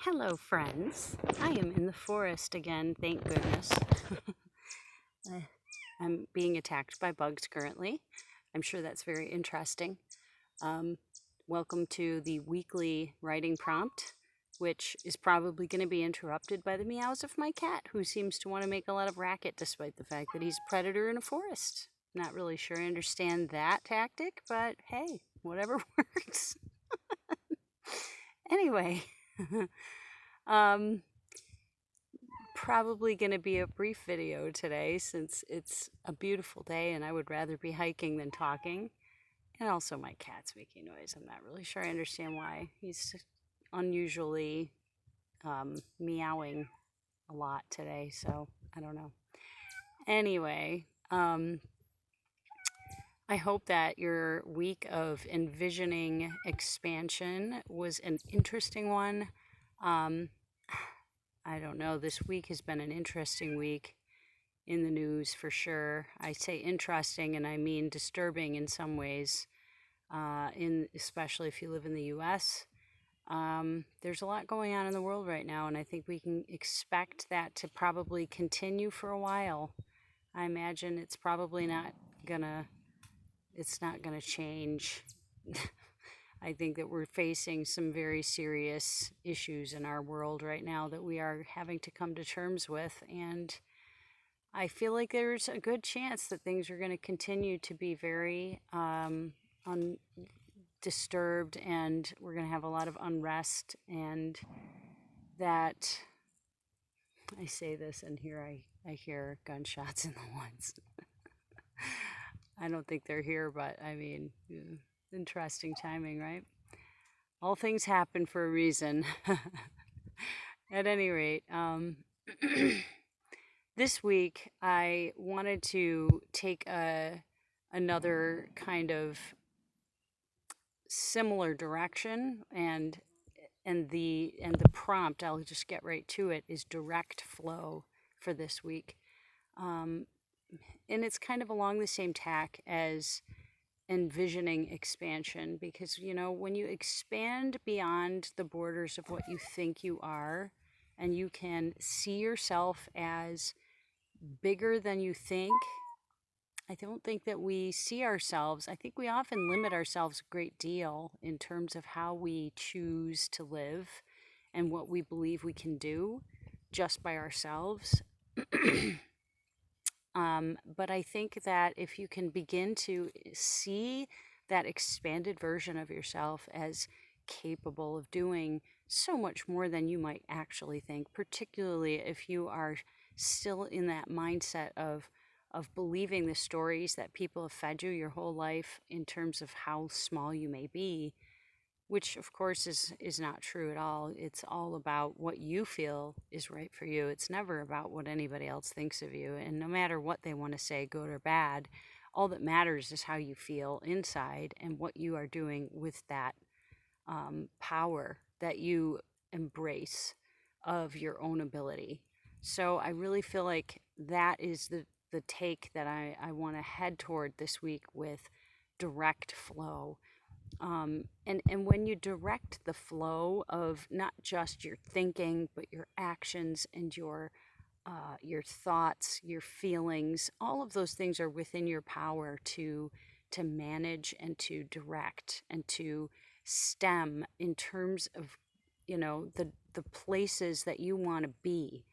Hello, friends. I am in the forest again, thank goodness. I- I'm being attacked by bugs currently. I'm sure that's very interesting. Um, Welcome to the weekly writing prompt, which is probably going to be interrupted by the meows of my cat, who seems to want to make a lot of racket despite the fact that he's a predator in a forest. Not really sure I understand that tactic, but hey, whatever works. Anyway. um, Probably going to be a brief video today since it's a beautiful day and I would rather be hiking than talking. And also, my cat's making noise. I'm not really sure I understand why. He's unusually meowing a lot today, so I don't know. Anyway, I hope that your week of envisioning expansion was an interesting one. Um, I don't know. This week has been an interesting week in the news for sure. I say interesting and I mean disturbing in some ways, in especially if you live in the U.S. There's a lot going on in the world right now, and I think we can expect that to probably continue for a while. I imagine it's probably not gonna, it's not gonna change. I think that we're facing some very serious issues in our world right now that we are having to come to terms with, and I feel like there's a good chance that things are going to continue to be very undisturbed, and we're going to have a lot of unrest. And that I say this, and here I hear gunshots in the woods. I don't think they're here, but I mean, interesting timing, right? All things happen for a reason. At any rate, this week I wanted to take another kind of similar direction, and the prompt, I'll just get right to it, is direct flow for this week. Um, and it's kind of along the same tack as envisioning expansion, because when you expand beyond the borders of what you think you are, and you can see yourself as bigger than you think. I don't think that we see ourselves. I think we often limit ourselves a great deal in terms of how we choose to live and what we believe we can do just by ourselves. But I think that if you can begin to see that expanded version of yourself as capable of doing so much more than you might actually think, particularly if you are still in that mindset of believing the stories that people have fed you your whole life in terms of how small you may be, which of course is not true at all. It's all about what you feel is right for you. It's never about what anybody else thinks of you, and no matter what they want to say, good or bad, all that matters is how you feel inside and what you are doing with that power that you embrace of your own ability. So I really feel like that is the take that I want to head toward this week with direct flow. And when you direct the flow of not just your thinking, but your actions and your thoughts, your feelings, all of those things are within your power to manage and to direct and to stem in terms of the places that you want to be.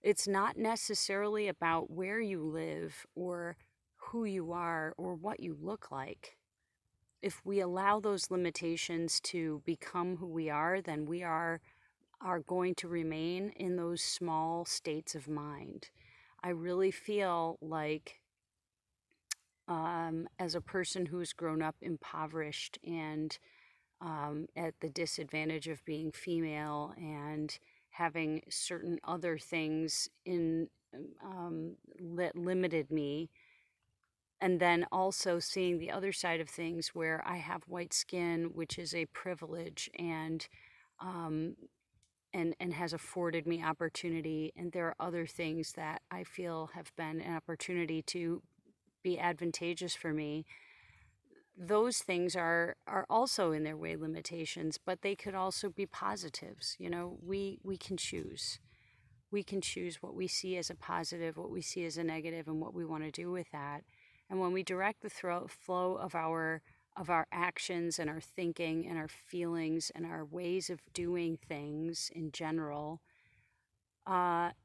It's not necessarily about where you live or who you are or what you look like. If we allow those limitations to become who we are, then we are going to remain in those small states of mind. I really feel like, as a person who's grown up impoverished and at the disadvantage of being female and having certain other things that limited me, and then also seeing the other side of things where I have white skin, which is a privilege, um, and has afforded me opportunity. And there are other things that I feel have been an opportunity to be advantageous for me. those things are also in their way limitations, but they could also be positives. You know, we can choose. We can choose what we see as a positive, what we see as a negative, and what we want to do with that. And when we direct the flow of our actions and our thinking and our feelings and our ways of doing things in general,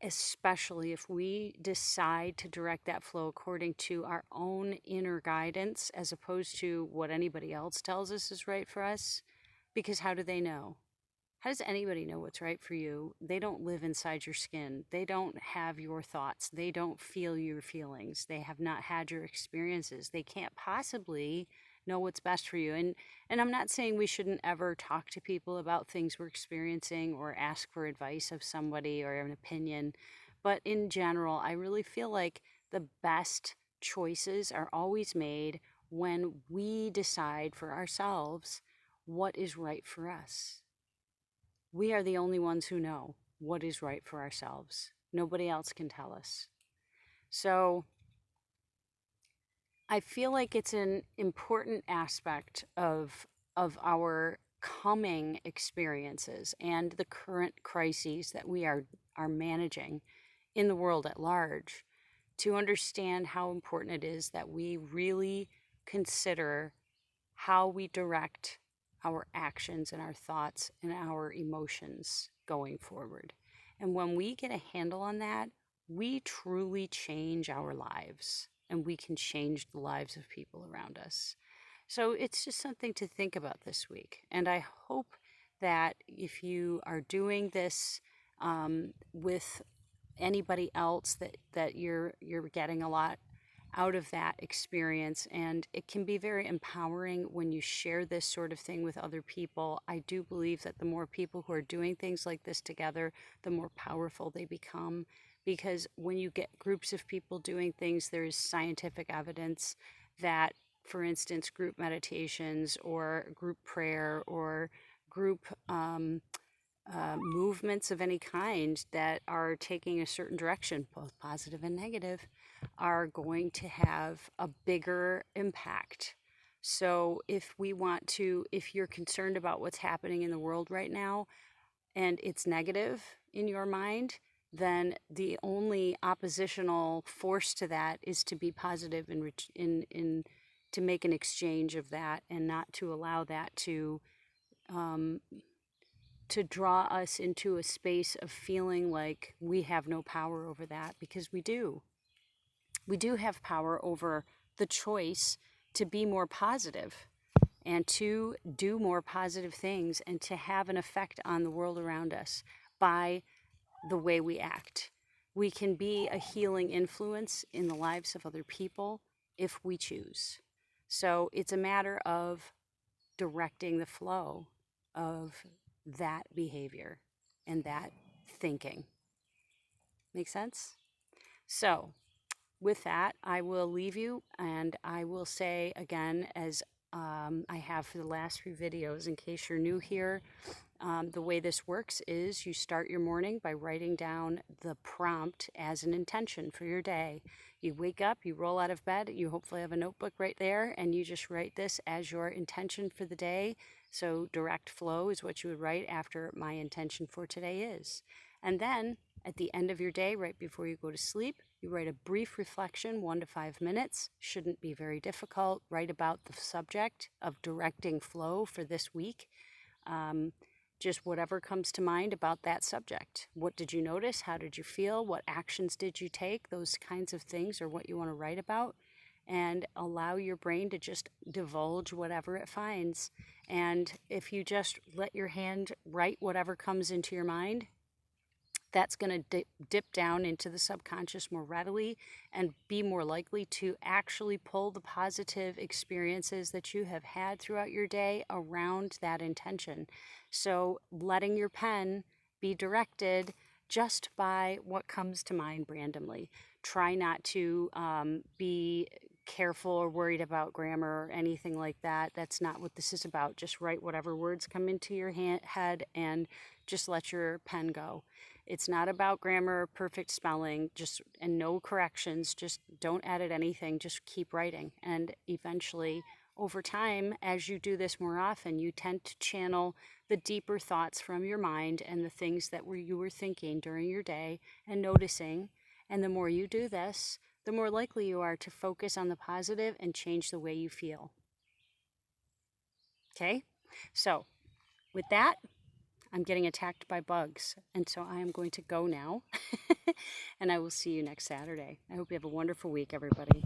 especially if we decide to direct that flow according to our own inner guidance as opposed to what anybody else tells us is right for us. Because how do they know? How does anybody know what's right for you? They don't live inside your skin. They don't have your thoughts. They don't feel your feelings. They have not had your experiences. They can't possibly know what's best for you. And I'm not saying we shouldn't ever talk to people about things we're experiencing or ask for advice of somebody or an opinion. But in general, I really feel like the best choices are always made when we decide for ourselves what is right for us. We are the only ones who know what is right for ourselves. Nobody else can tell us. So I feel like it's an important aspect of our coming experiences and the current crises that we are managing in the world at large to understand how important it is that we really consider how we direct our actions and our thoughts and our emotions going forward. And when we get a handle on that, we truly change our lives and we can change the lives of people around us. So it's just something to think about this week. And I hope that if you are doing this with anybody else, that you're getting a lot out of that experience. And it can be very empowering when you share this sort of thing with other people. I do believe that the more people who are doing things like this together, the more powerful they become. Because when you get groups of people doing things, there is scientific evidence that, for instance, group meditations or group prayer or group movements of any kind that are taking a certain direction, both positive and negative, are going to have a bigger impact. So if you're concerned about what's happening in the world right now and it's negative in your mind, then the only oppositional force to that is to be positive and to make an exchange of that and not to allow that um, to draw us into a space of feeling like we have no power over that, because we do. We do have power over the choice to be more positive and to do more positive things and to have an effect on the world around us by the way we act. We can be a healing influence in the lives of other people if we choose. So it's a matter of directing the flow of that behavior and that thinking. Make sense? So, with that, I will leave you and I will say again, as I have for the last few videos, in case you're new here, the way this works is you start your morning by writing down the prompt as an intention for your day. You wake up, you roll out of bed, you hopefully have a notebook right there, and you just write this as your intention for the day. So direct flow is what you would write after my intention for today is. And then at the end of your day, right before you go to sleep, you write a brief reflection, 1 to 5 minutes. Shouldn't be very difficult. Write about the subject of directing flow for this week. Just whatever comes to mind about that subject. What did you notice? How did you feel? What actions did you take? Those kinds of things are what you want to write about, and allow your brain to just divulge whatever it finds. And if you just let your hand write whatever comes into your mind, that's going to dip down into the subconscious more readily and be more likely to actually pull the positive experiences that you have had throughout your day around that intention. So letting your pen be directed just by what comes to mind randomly. Try not to be careful or worried about grammar or anything like that. That's not what this is about. Just write whatever words come into your head and just let your pen go. It's not about grammar or perfect spelling, and no corrections. Just don't edit anything. Just keep writing. And eventually, over time, as you do this more often, you tend to channel the deeper thoughts from your mind and the things that you were thinking during your day and noticing. And the more you do this, the more likely you are to focus on the positive and change the way you feel. Okay? So, with that, I'm getting attacked by bugs, and so I am going to go now. And I will see you next Saturday. I hope you have a wonderful week, everybody.